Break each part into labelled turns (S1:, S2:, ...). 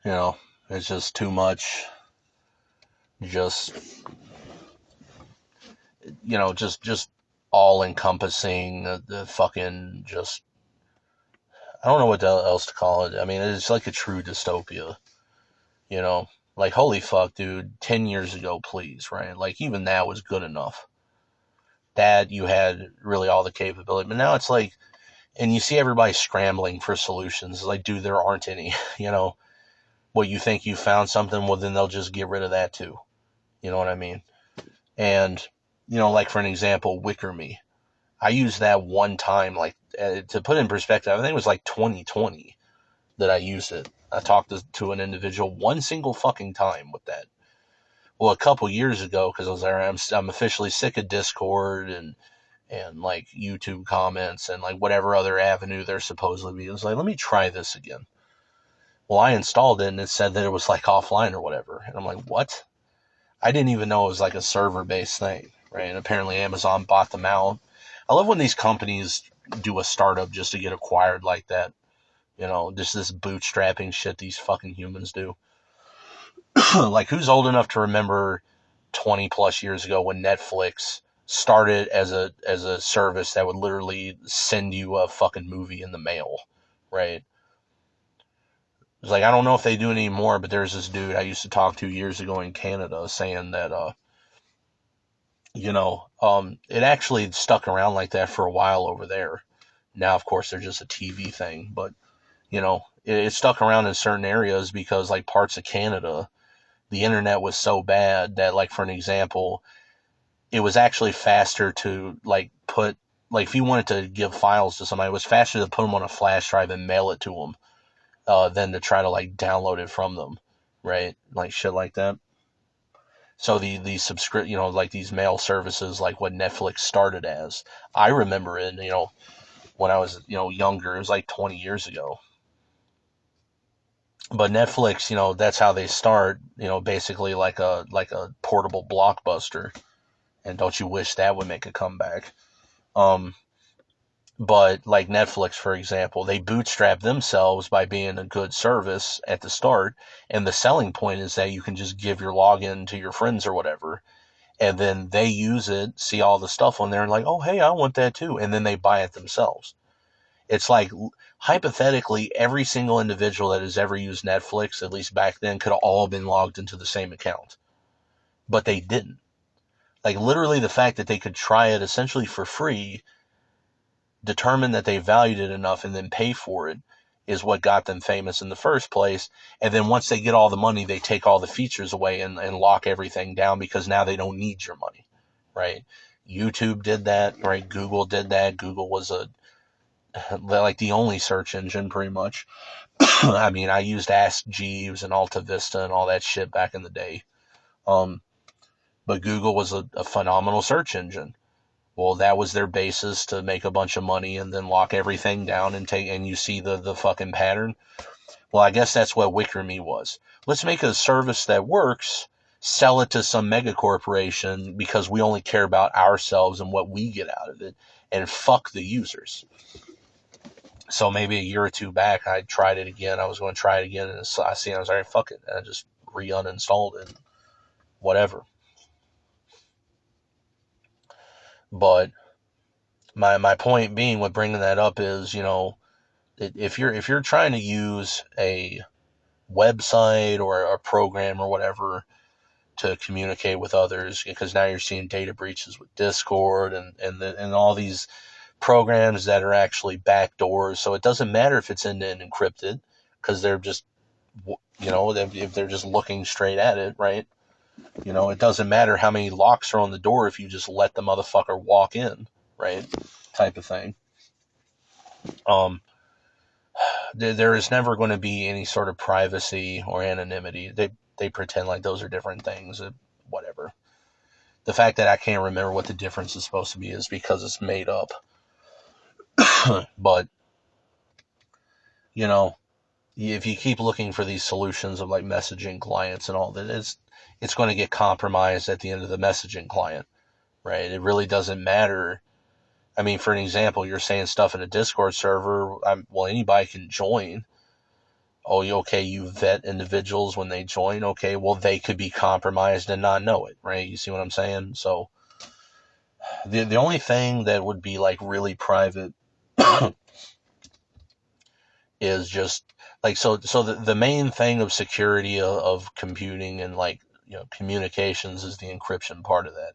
S1: You know, it's just too much. Just just all encompassing. The fucking just I don't know what else to call it. I mean, it's like a true dystopia. You know, like holy fuck, dude. 10 years ago, please, right? Like even that was good enough. That you had really all the capability, but now it's like, and you see everybody scrambling for solutions. Like, dude, there aren't any. You know, what you think you found something, well, then they'll just get rid of that too. You know what I mean? And like for an example, Wicker Me. I used that one time, like to put in perspective. I think it was like 2020 that I used it. I talked to an individual one single fucking time with that. Well, a couple years ago, because I was there, I'm officially sick of Discord and like YouTube comments and like whatever other avenue they're supposedly be. It was like, let me try this again. Well, I installed it and it said that it was like offline or whatever, and I'm like, what? I didn't even know it was like a server based thing, right? And apparently Amazon bought them out. I love when these companies do a startup just to get acquired like that. Just this bootstrapping shit these fucking humans do. Like, who's old enough to remember 20 plus years ago when Netflix started as a service that would literally send you a fucking movie in the mail, right? It's like, I don't know if they do it anymore, but there's this dude I used to talk to years ago in Canada saying that it actually stuck around like that for a while over there. Now, of course, they're just a TV thing, but it stuck around in certain areas because, like, parts of Canada, the internet was so bad that, like, for an example, it was actually faster to like put like if you wanted to give files to somebody, it was faster to put them on a flash drive and mail it to them than to try to like download it from them, right? Like shit like that. So the subscript, like these mail services, like what Netflix started as. I remember it, when I was, younger. It was like 20 years ago. But Netflix, that's how they start. Basically like a portable blockbuster. And don't you wish that would make a comeback? Um, but like Netflix, for example, they bootstrap themselves by being a good service at the start. And the selling point is that you can just give your login to your friends or whatever, and then they use it, see all the stuff on there, and like, oh, hey, I want that too. And then they buy it themselves. It's like, hypothetically, every single individual that has ever used Netflix, at least back then, could have all been logged into the same account. But they didn't. Like, literally, the fact that they could try it essentially for free, determine that they valued it enough, and then pay for it is what got them famous in the first place. And then once they get all the money, they take all the features away and lock everything down because now they don't need your money, right? YouTube did that, right? Google did that. Google was like the only search engine pretty much. I mean, I used Ask Jeeves and Alta Vista and all that shit back in the day. Um, but Google was a phenomenal search engine. Well, that was their basis to make a bunch of money and then lock everything down and you see the fucking pattern. Well, I guess that's what Wicker Me was. Let's make a service that works, sell it to some mega corporation because we only care about ourselves and what we get out of it, and fuck the users. So maybe a year or two back, I tried it again. I was going to try it again, and I see, I was like, fuck it, and I just re-uninstalled it. Whatever. But my point being with bringing that up is, if you're trying to use a website or a program or whatever to communicate with others, because now you're seeing data breaches with Discord and all these programs that are actually backdoors. So it doesn't matter if it's end-to-end encrypted because they're just, if they're just looking straight at it, right? It doesn't matter how many locks are on the door if you just let the motherfucker walk in, right? Type of thing. Um, there is never going to be any sort of privacy or anonymity. They pretend like those are different things. Whatever. The fact that I can't remember what the difference is supposed to be is because it's made up. But you know, if you keep looking for these solutions of like messaging clients and all that, it's going to get compromised at the end of the messaging client, right? It really doesn't matter. I mean, for an example, you're saying stuff in a Discord server. Well, anybody can join. oh, okay, you vet individuals when they join. Okay, well, they could be compromised and not know it, right? You see what I'm saying? So the only thing that would be like really private is just like so the main thing of security of computing and like communications is the encryption part of that.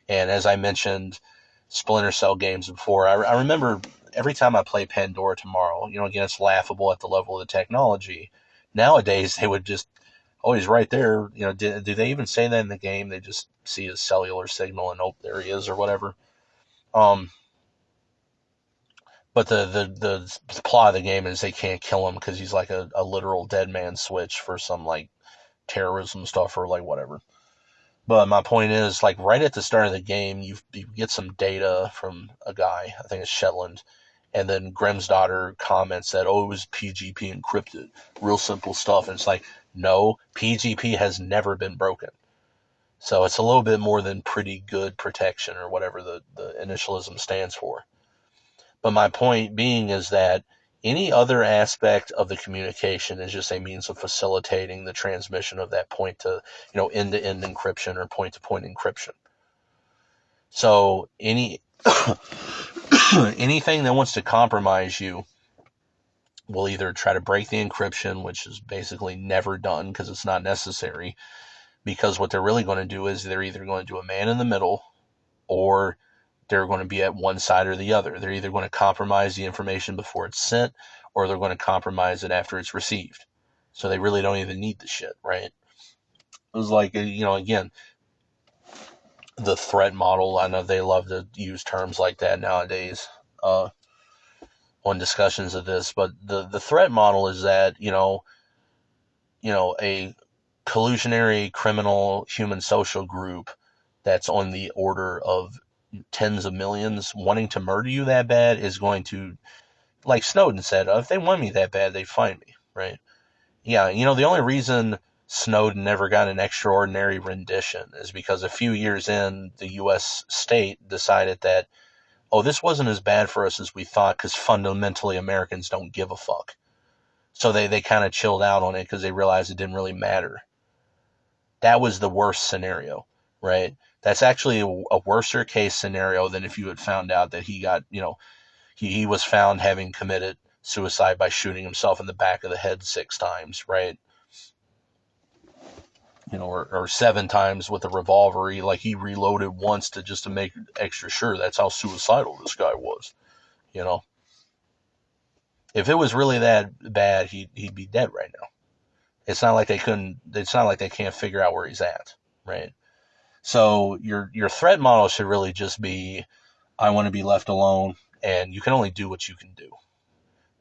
S1: And as I mentioned, Splinter Cell games before, I remember every time I play Pandora tomorrow, again, it's laughable at the level of the technology. Nowadays, they would just, oh, he's right there. Do they even say that in the game? They just see his cellular signal and, oh, there he is or whatever. Um, but the plot of the game is they can't kill him because he's like a literal dead man switch for some like terrorism stuff or like whatever. But my point is, like right at the start of the game, you get some data from a guy, I think it's Shetland, and then Grimm's daughter comments that, oh, it was PGP encrypted, real simple stuff. And it's like, no, PGP has never been broken. So it's a little bit more than pretty good protection or whatever the initialism stands for. But my point being is that any other aspect of the communication is just a means of facilitating the transmission of that point to, end-to-end encryption or point-to-point encryption. So anything that wants to compromise you will either try to break the encryption, which is basically never done because it's not necessary, because what they're really going to do is they're either going to do a man in the middle or they're going to be at one side or the other. They're either going to compromise the information before it's sent or they're going to compromise it after it's received. So they really don't even need the shit, right? It was like, again, the threat model. I know they love to use terms like that nowadays on discussions of this, but the threat model is that, a collusionary criminal human social group that's on the order of tens of millions wanting to murder you that bad is going to, like Snowden said, if they want me that bad, they'd find me, right? Yeah, the only reason Snowden never got an extraordinary rendition is because a few years in, the U.S. state decided that, oh, this wasn't as bad for us as we thought because fundamentally Americans don't give a fuck. So they kind of chilled out on it because they realized it didn't really matter. That was the worst scenario, right? That's actually a worser case scenario than if you had found out that he got, he was found having committed suicide by shooting himself in the back of the head 6 times, right? Or 7 times with a revolver. He reloaded once to make extra sure. That's how suicidal this guy was, If it was really that bad, he'd be dead right now. It's not like they couldn't. It's not like they can't figure out where he's at, right? So your threat model should really just be, I want to be left alone, and you can only do what you can do.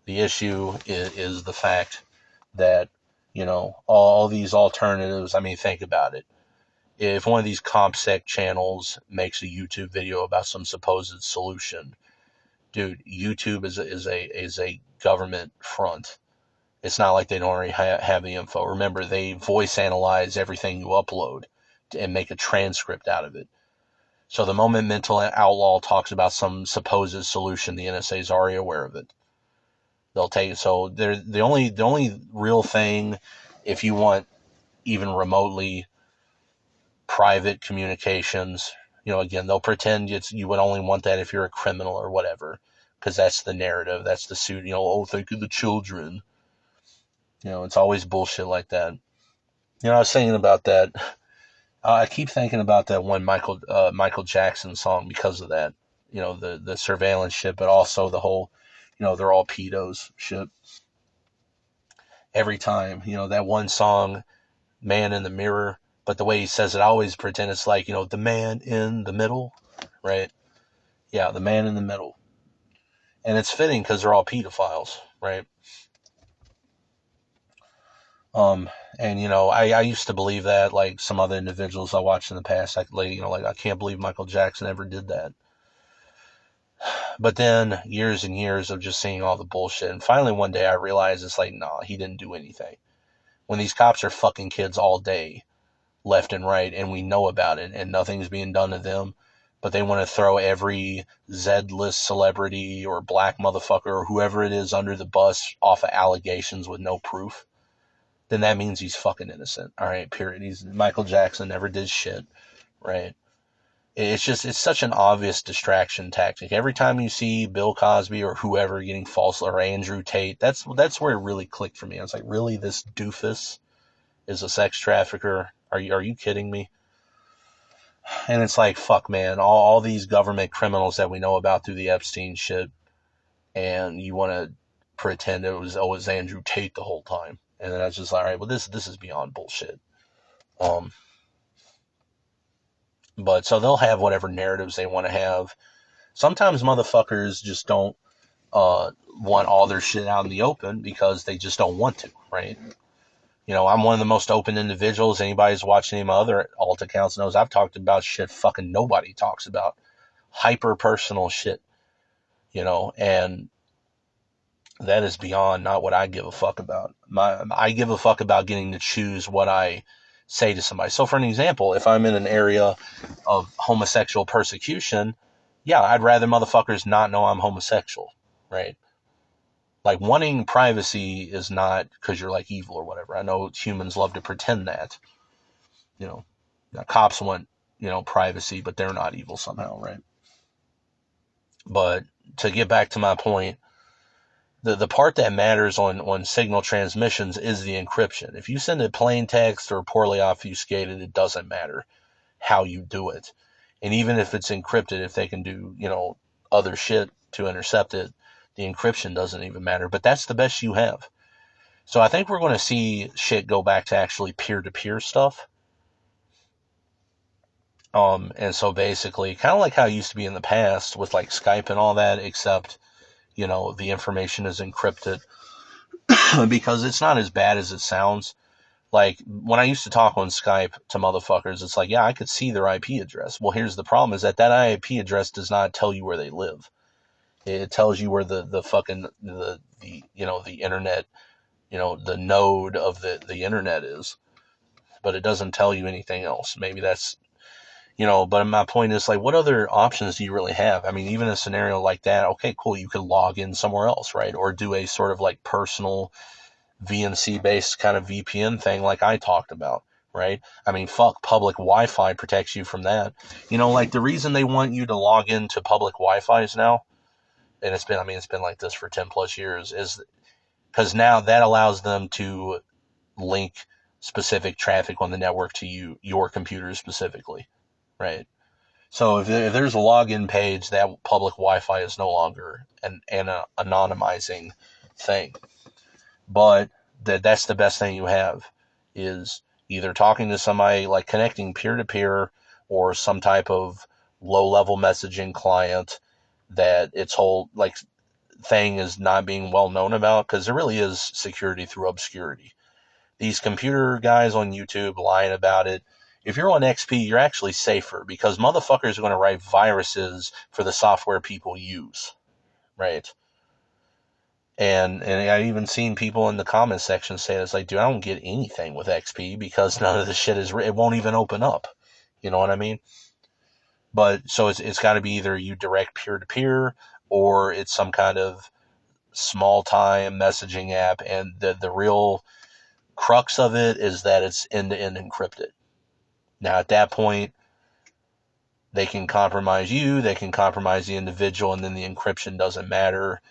S1: The issue is the fact that, all these alternatives, I mean, think about it. If one of these CompSec channels makes a YouTube video about some supposed solution, dude, YouTube is a government front. It's not like they don't already have the info. Remember, they voice analyze everything you upload and make a transcript out of it. So the moment Mental Outlaw talks about some supposed solution, the NSA is already aware of it. They'll take it. So they're the only real thing, if you want even remotely private communications, again, they'll pretend you would only want that if you're a criminal or whatever, because that's the narrative, that's the suit. Oh, think of the children. It's always bullshit like that. I was thinking about that. I keep thinking about that one Michael Jackson song because of that. The surveillance shit, but also the whole, they're all pedos shit. Every time, that one song, Man in the Mirror, but the way he says it, I always pretend it's like, the man in the middle, right? Yeah, the man in the middle. And it's fitting because they're all pedophiles, right? Um, and I used to believe that, like some other individuals I watched in the past, I can't believe Michael Jackson ever did that. But then years and years of just seeing all the bullshit, and finally one day I realized it's like, nah, he didn't do anything. When these cops are fucking kids all day, left and right, and we know about it, and nothing's being done to them, but they want to throw every Z-list celebrity or black motherfucker or whoever it is under the bus off of allegations with no proof, then that means he's fucking innocent. All right, period. Michael Jackson never did shit, right? It's such an obvious distraction tactic. Every time you see Bill Cosby or whoever getting false, or Andrew Tate, that's where it really clicked for me. I was like, really, this doofus is a sex trafficker? Are you kidding me? And it's like, fuck, man, all these government criminals that we know about through the Epstein shit, and you want to pretend it was always Andrew Tate the whole time. And then I was just like, all right, well, this is beyond bullshit. Um, but so they'll have whatever narratives they want to have. Sometimes motherfuckers just don't want all their shit out in the open because they just don't want to, right? You know, I'm one of the most open individuals. Anybody who's watching any of my other alt accounts knows I've talked about shit fucking nobody talks about. Hyper personal shit, you know, and that is beyond not what I give a fuck about. I give a fuck about getting to choose what I say to somebody. So for an example, if I'm in an area of homosexual persecution, yeah, I'd rather motherfuckers not know I'm homosexual, right? Like, wanting privacy is not because you're like evil or whatever. I know humans love to pretend that, you know. Now, cops want, privacy, but they're not evil somehow, right? But to get back to my point, the part that matters on signal transmissions is the encryption. If you send a plain text or poorly obfuscated, it doesn't matter how you do it. And even if it's encrypted, if they can do, other shit to intercept it, the encryption doesn't even matter. But that's the best you have. So I think we're going to see shit go back to actually peer-to-peer stuff. And so basically, kind of like how it used to be in the past with like Skype and all that, except, the information is encrypted because it's not as bad as it sounds. Like, when I used to talk on Skype to motherfuckers, it's like, yeah, I could see their IP address. Well, here's the problem is that IP address does not tell you where they live. It tells you where the fucking, the internet, the node of the internet is, but it doesn't tell you anything else. Maybe that's, but my point is, like, what other options do you really have? I mean, even a scenario like that, okay, cool, you could log in somewhere else, right? Or do a sort of like personal VNC based kind of VPN thing like I talked about, right? I mean, fuck, public Wi-Fi protects you from that. Like, the reason they want you to log into public Wi-Fi's now, and it's been like this for 10 plus years, is because now that allows them to link specific traffic on the network to your computer specifically, right? So if there's a login page, that public Wi-Fi is no longer an anonymizing thing. But that's the best thing you have, is either talking to somebody, like connecting peer-to-peer, or some type of low-level messaging client that its whole like thing is not being well known about, because there really is security through obscurity. These computer guys on YouTube lying about it. If you're on XP, you're actually safer because motherfuckers are going to write viruses for the software people use, right? And I even seen people in the comment section say it's like, dude, I don't get anything with XP because none of the shit it won't even open up. You know what I mean? But so it's got to be either you direct peer to peer, or it's some kind of small time messaging app. And the real crux of it is that it's end to end encrypted. Now at that point, they can compromise you, they can compromise the individual, and then the encryption doesn't matter.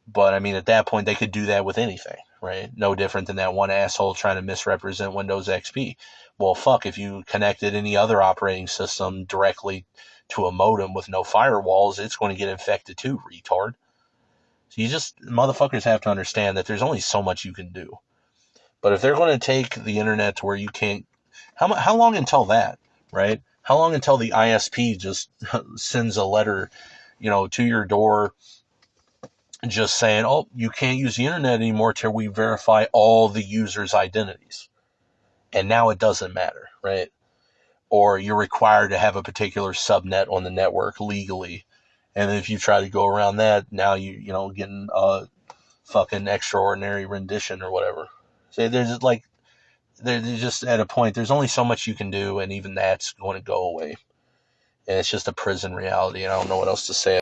S1: But I mean, at that point, they could do that with anything, right? No different than that one asshole trying to misrepresent Windows XP. Well, fuck, if you connected any other operating system directly to a modem with no firewalls, it's going to get infected too, retard. So motherfuckers have to understand that there's only so much you can do. But if they're going to take the internet to where you can't, how long until that, right? How long until the ISP just sends a letter, to your door, just saying, oh, you can't use the internet anymore till we verify all the users' identities. And now it doesn't matter, right? Or you're required to have a particular subnet on the network legally. And if you try to go around that, now getting a fucking extraordinary rendition or whatever. So they're just at a point, there's only so much you can do, and even that's going to go away. and it's just a prison reality. I don't know what else to say.